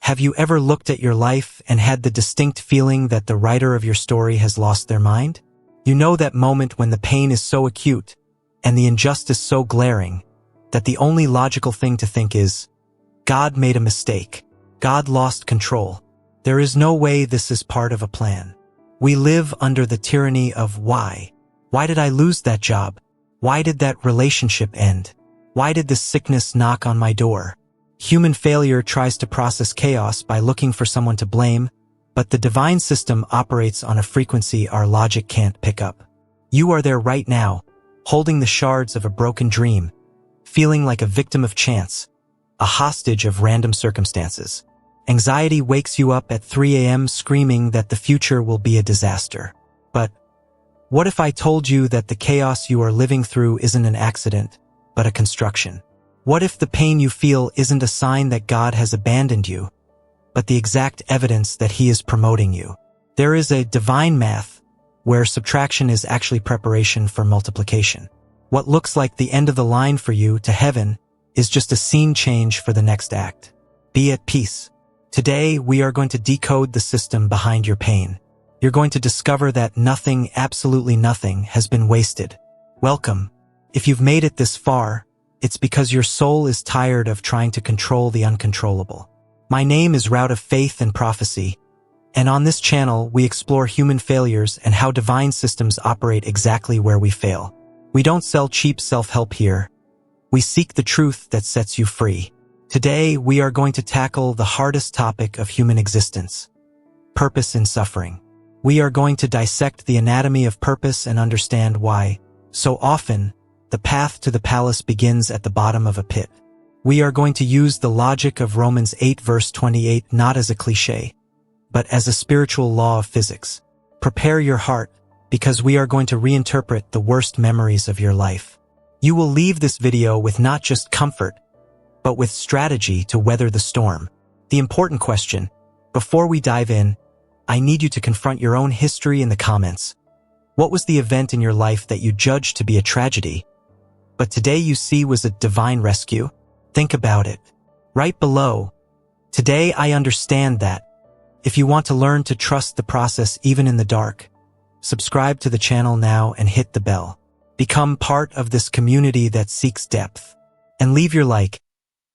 Have you ever looked at your life and had the distinct feeling that the writer of your story has lost their mind? You know that moment when the pain is so acute and the injustice so glaring that the only logical thing to think is, God made a mistake. God lost control. There is no way this is part of a plan. We live under the tyranny of why. Why did I lose that job? Why did that relationship end? Why did this sickness knock on my door? Human failure tries to process chaos by looking for someone to blame, but the divine system operates on a frequency our logic can't pick up. You are there right now, holding the shards of a broken dream, feeling like a victim of chance, a hostage of random circumstances. Anxiety wakes you up at 3 a.m. screaming that the future will be a disaster. But what if I told you that the chaos you are living through isn't an accident, but a construction? What if the pain you feel isn't a sign that God has abandoned you, but the exact evidence that He is promoting you? There is a divine math where subtraction is actually preparation for multiplication. What looks like the end of the line for you to heaven is just a scene change for the next act. Be at peace. Today, we are going to decode the system behind your pain. You're going to discover that nothing, absolutely nothing, has been wasted. Welcome. If you've made it this far, it's because your soul is tired of trying to control the uncontrollable. My name is Route of Faith and Prophecy, and on this channel, we explore human failures and how divine systems operate exactly where we fail. We don't sell cheap self-help here. We seek the truth that sets you free. Today, we are going to tackle the hardest topic of human existence: purpose in suffering. We are going to dissect the anatomy of purpose and understand why, so often, the path to the palace begins at the bottom of a pit. We are going to use the logic of Romans 8 verse 28 not as a cliché, but as a spiritual law of physics. Prepare your heart, because we are going to reinterpret the worst memories of your life. You will leave this video with not just comfort, but with strategy to weather the storm. The important question, before we dive in, I need you to confront your own history in the comments. What was the event in your life that you judged to be a tragedy, but today you see was a divine rescue? Think about it. Right below, today I understand that. If you want to learn to trust the process even in the dark, subscribe to the channel now and hit the bell. Become part of this community that seeks depth. And leave your like.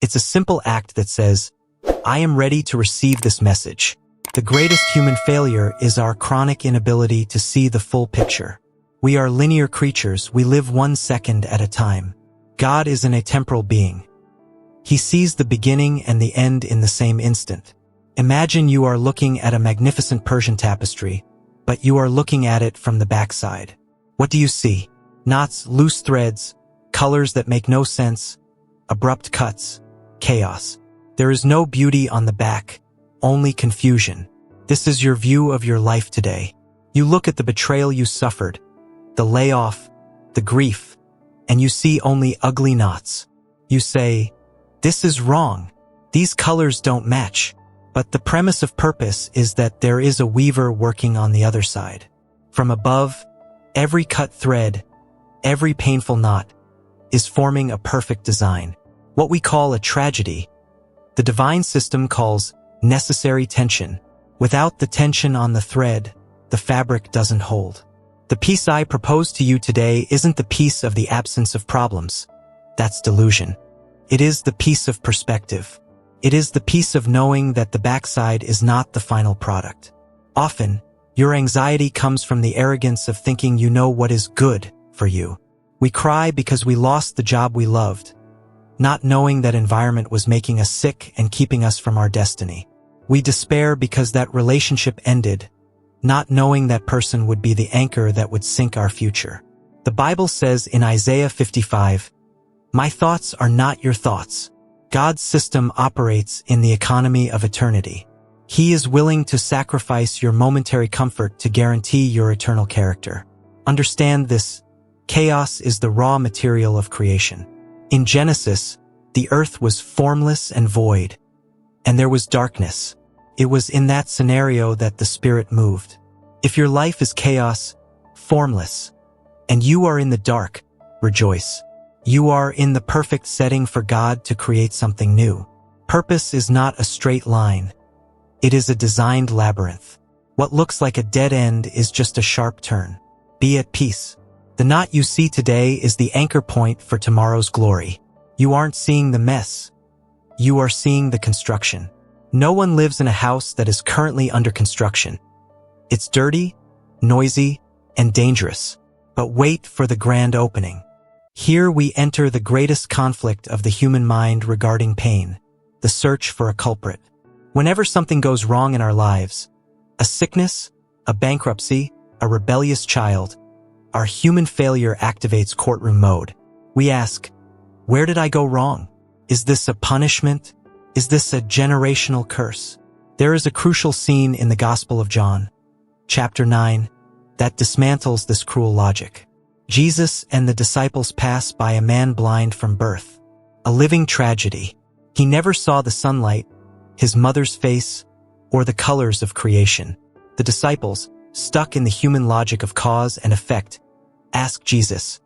It's a simple act that says, I am ready to receive this message. The greatest human failure is our chronic inability to see the full picture. We are linear creatures, we live 1 second at a time. God is an atemporal being. He sees the beginning and the end in the same instant. Imagine you are looking at a magnificent Persian tapestry, but you are looking at it from the backside. What do you see? Knots, loose threads, colors that make no sense, abrupt cuts, chaos. There is no beauty on the back, only confusion. This is your view of your life today. You look at the betrayal you suffered, the layoff, the grief, and you see only ugly knots. You say, this is wrong. These colors don't match. But the premise of purpose is that there is a weaver working on the other side. From above, every cut thread, every painful knot, is forming a perfect design. What we call a tragedy, the divine system calls necessary tension. Without the tension on the thread, the fabric doesn't hold. The peace I propose to you today isn't the peace of the absence of problems. That's delusion. It is the peace of perspective. It is the peace of knowing that the backside is not the final product. Often, your anxiety comes from the arrogance of thinking you know what is good for you. We cry because we lost the job we loved, not knowing that environment was making us sick and keeping us from our destiny. We despair because that relationship ended, not knowing that person would be the anchor that would sink our future. The Bible says in Isaiah 55, "My thoughts are not your thoughts." God's system operates in the economy of eternity. He is willing to sacrifice your momentary comfort to guarantee your eternal character. Understand this: chaos is the raw material of creation. In Genesis, the earth was formless and void, and there was darkness. It was in that scenario that the Spirit moved. If your life is chaos, formless, and you are in the dark, rejoice. You are in the perfect setting for God to create something new. Purpose is not a straight line. It is a designed labyrinth. What looks like a dead end is just a sharp turn. Be at peace. The knot you see today is the anchor point for tomorrow's glory. You aren't seeing the mess. You are seeing the construction. No one lives in a house that is currently under construction. It's dirty, noisy, and dangerous. But wait for the grand opening. Here we enter the greatest conflict of the human mind regarding pain, the search for a culprit. Whenever something goes wrong in our lives, a sickness, a bankruptcy, a rebellious child, our human failure activates courtroom mode. We ask, where did I go wrong? Is this a punishment? Is this a generational curse? There is a crucial scene in the Gospel of John, chapter 9, that dismantles this cruel logic. Jesus and the disciples pass by a man blind from birth, a living tragedy. He never saw the sunlight, his mother's face, or the colors of creation. The disciples, stuck in the human logic of cause and effect, ask Jesus,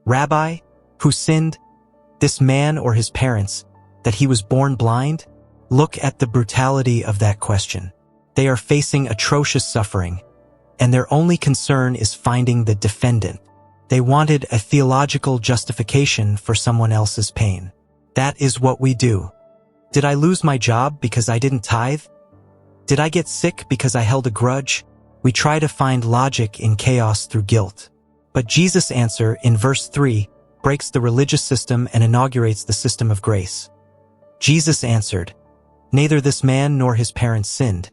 "Rabbi, who sinned, this man or his parents, that he was born blind?" Look at the brutality of that question. They are facing atrocious suffering, and their only concern is finding the defendant. They wanted a theological justification for someone else's pain. That is what we do. Did I lose my job because I didn't tithe? Did I get sick because I held a grudge? We try to find logic in chaos through guilt. But Jesus' answer in verse 3 breaks the religious system and inaugurates the system of grace. Jesus answered, "Neither this man nor his parents sinned,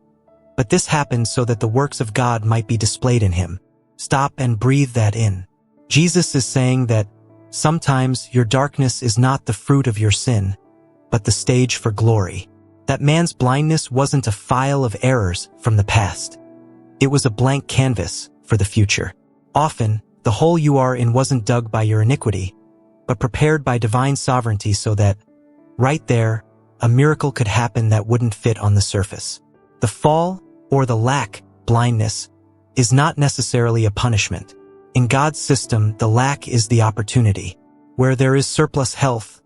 but this happened so that the works of God might be displayed in him." Stop and breathe that in. Jesus is saying that sometimes your darkness is not the fruit of your sin, but the stage for glory. That man's blindness wasn't a file of errors from the past. It was a blank canvas for the future. Often, the hole you are in wasn't dug by your iniquity, but prepared by divine sovereignty so that, right there, a miracle could happen that wouldn't fit on the surface. The fall, or the lack, blindness, is not necessarily a punishment. In God's system, the lack is the opportunity. Where there is surplus health,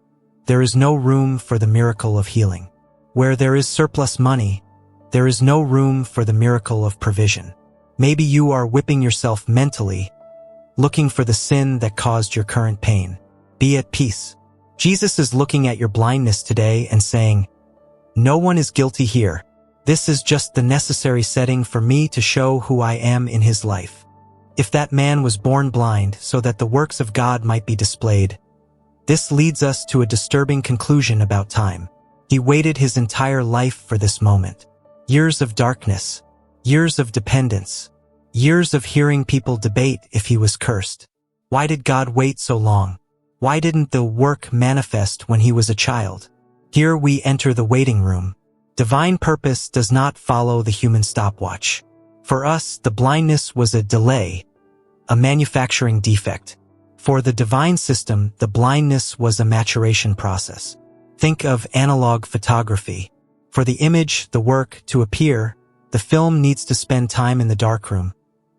there is no room for the miracle of healing. Where there is surplus money, there is no room for the miracle of provision. Maybe you are whipping yourself mentally, looking for the sin that caused your current pain. Be at peace. Jesus is looking at your blindness today and saying, "No one is guilty here. This is just the necessary setting for me to show who I am in his life." If that man was born blind so that the works of God might be displayed, this leads us to a disturbing conclusion about time. He waited his entire life for this moment. Years of darkness, years of dependence, years of hearing people debate if he was cursed. Why did God wait so long? Why didn't the work manifest when he was a child? Here we enter the waiting room. Divine purpose does not follow the human stopwatch. For us, the blindness was a delay, a manufacturing defect. For the divine system, the blindness was a maturation process. Think of analog photography. For the image, the work, to appear, the film needs to spend time in the darkroom,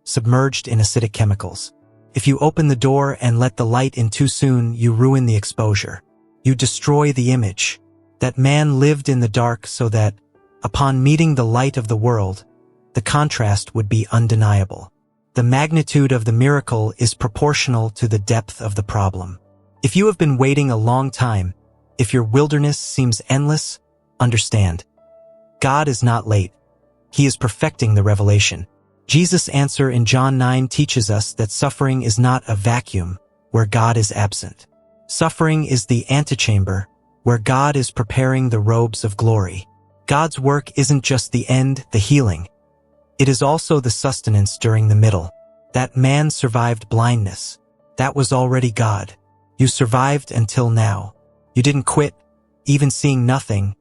submerged in acidic chemicals. If you open the door and let the light in too soon, you ruin the exposure. You destroy the image. That man lived in the dark so that, upon meeting the light of the world, the contrast would be undeniable. The magnitude of the miracle is proportional to the depth of the problem. If you have been waiting a long time, if your wilderness seems endless, understand. God is not late. He is perfecting the revelation. Jesus' answer in John 9 teaches us that suffering is not a vacuum where God is absent. Suffering is the antechamber where God is preparing the robes of glory. God's work isn't just the end, the healing. It is also the sustenance during the middle. That man survived blindness. That was already God. You survived until now. You didn't quit, even seeing nothing,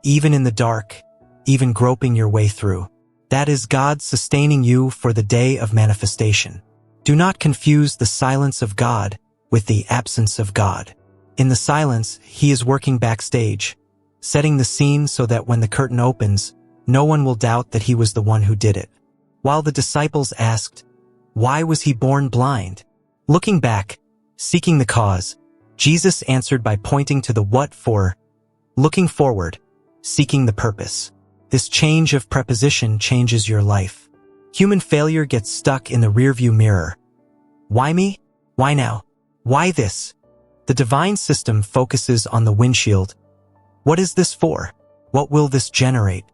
even in the dark, even groping your way through. That is God sustaining you for the day of manifestation. Do not confuse the silence of God with the absence of God. In the silence, he is working backstage, setting the scene so that when the curtain opens, no one will doubt that he was the one who did it. While the disciples asked, "Why was he born blind?" Looking back, seeking the cause, Jesus answered by pointing to the what for, looking forward, seeking the purpose. This change of preposition changes your life. Human failure gets stuck in the rearview mirror. Why me? Why now? Why this? The divine system focuses on the windshield. What is this for? What will this generate?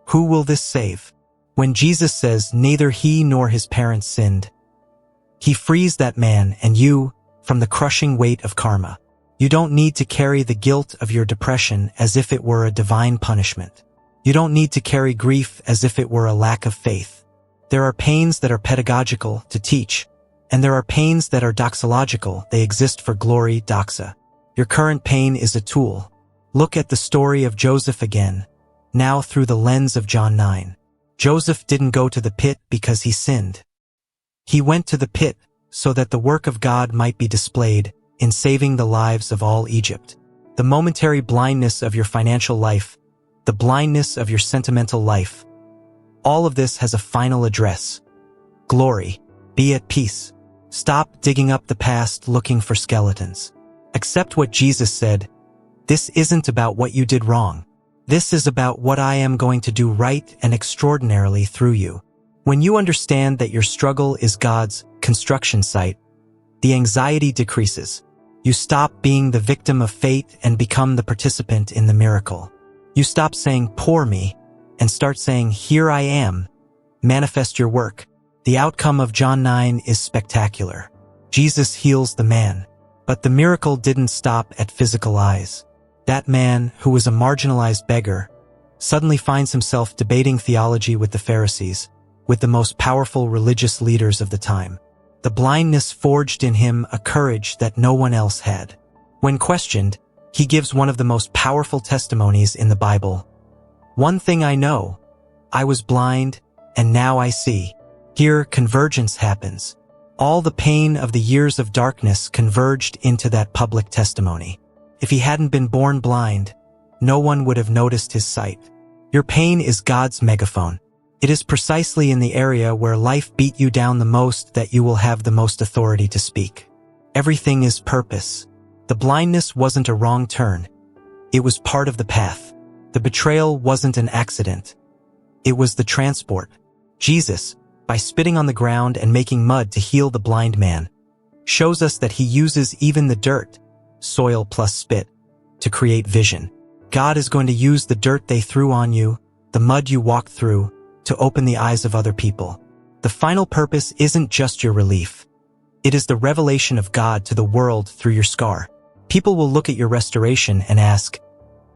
Who will this save? When Jesus says neither he nor his parents sinned, he frees that man and you from the crushing weight of karma. You don't need to carry the guilt of your depression as if it were a divine punishment. You don't need to carry grief as if it were a lack of faith. There are pains that are pedagogical, to teach, and there are pains that are doxological, they exist for glory, doxa. Your current pain is a tool. Look at the story of Joseph again, now through the lens of John 9. Joseph didn't go to the pit because he sinned. He went to the pit so that the work of God might be displayed in saving the lives of all Egypt. The momentary blindness of your financial life, the blindness of your sentimental life, all of this has a final address. Glory. Be at peace. Stop digging up the past looking for skeletons. Accept what Jesus said. This isn't about what you did wrong. This is about what I am going to do right and extraordinarily through you. When you understand that your struggle is God's construction site, the anxiety decreases. You stop being the victim of fate and become the participant in the miracle. You stop saying, poor me, and start saying, here I am. Manifest your work. The outcome of John 9 is spectacular. Jesus heals the man. But the miracle didn't stop at physical eyes. That man, who was a marginalized beggar, suddenly finds himself debating theology with the Pharisees, with the most powerful religious leaders of the time. The blindness forged in him a courage that no one else had. When questioned, he gives one of the most powerful testimonies in the Bible. One thing I know, I was blind, and now I see. Here, convergence happens. All the pain of the years of darkness converged into that public testimony. If he hadn't been born blind, no one would have noticed his sight. Your pain is God's megaphone. It is precisely in the area where life beat you down the most that you will have the most authority to speak. Everything is purpose. The blindness wasn't a wrong turn. It was part of the path. The betrayal wasn't an accident. It was the transport. Jesus, by spitting on the ground and making mud to heal the blind man, shows us that he uses even the dirt, soil plus spit, to create vision. God is going to use the dirt they threw on you, the mud you walked through, to open the eyes of other people. The final purpose isn't just your relief. It is the revelation of God to the world through your scar. People will look at your restoration and ask,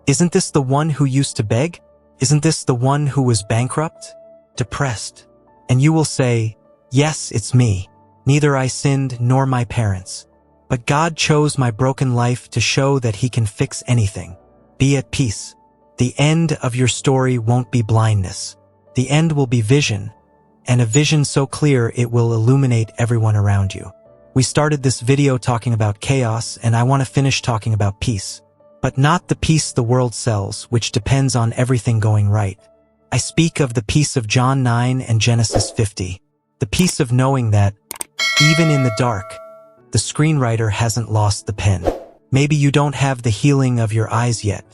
isn't this the one who used to beg? Isn't this the one who was bankrupt? Depressed? And you will say, yes, it's me. Neither I sinned nor my parents. But God chose my broken life to show that he can fix anything. Be at peace. The end of your story won't be blindness. The end will be vision, and a vision so clear it will illuminate everyone around you. We started this video talking about chaos, and I want to finish talking about peace. But not the peace the world sells, which depends on everything going right. I speak of the peace of John 9 and Genesis 50. The peace of knowing that, even in the dark, the screenwriter hasn't lost the pen. Maybe you don't have the healing of your eyes yet.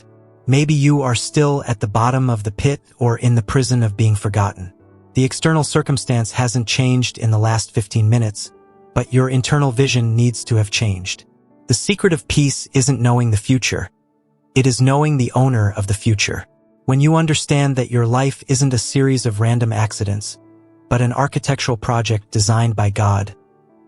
Maybe you are still at the bottom of the pit or in the prison of being forgotten. The external circumstance hasn't changed in the last 15 minutes, but your internal vision needs to have changed. The secret of peace isn't knowing the future. It is knowing the owner of the future. When you understand that your life isn't a series of random accidents, but an architectural project designed by God,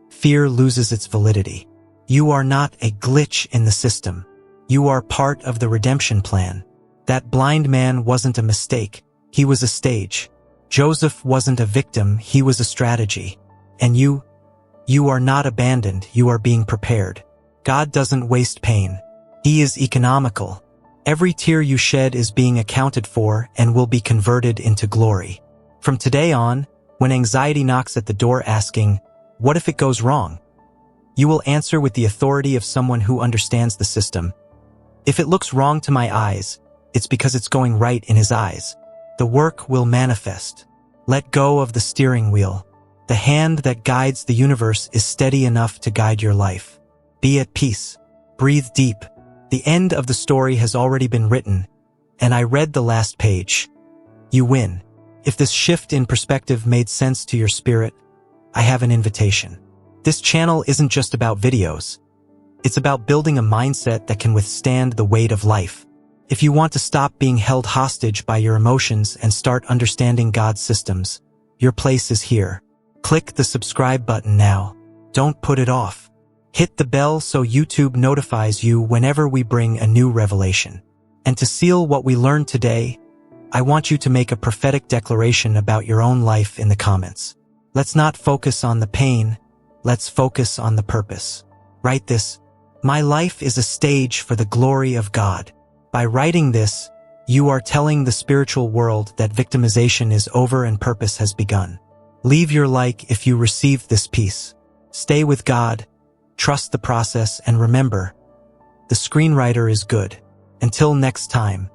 fear loses its validity. You are not a glitch in the system. You are part of the redemption plan. That blind man wasn't a mistake. He was a stage. Joseph wasn't a victim. He was a strategy. And you are not abandoned. You are being prepared. God doesn't waste pain. He is economical. Every tear you shed is being accounted for and will be converted into glory. From today on, when anxiety knocks at the door asking, what if it goes wrong? You will answer with the authority of someone who understands the system. If it looks wrong to my eyes, it's because it's going right in his eyes. The work will manifest. Let go of the steering wheel. The hand that guides the universe is steady enough to guide your life. Be at peace. Breathe deep. The end of the story has already been written, and I read the last page. You win. If this shift in perspective made sense to your spirit, I have an invitation. This channel isn't just about videos. It's about building a mindset that can withstand the weight of life. If you want to stop being held hostage by your emotions and start understanding God's systems, your place is here. Click the subscribe button now. Don't put it off. Hit the bell so YouTube notifies you whenever we bring a new revelation. And to seal what we learned today, I want you to make a prophetic declaration about your own life in the comments. Let's not focus on the pain. Let's focus on the purpose. Write this: my life is a stage for the glory of God. By writing this, you are telling the spiritual world that victimization is over and purpose has begun. Leave your like if you received this piece. Stay with God, trust the process, and remember, the screenwriter is good. Until next time,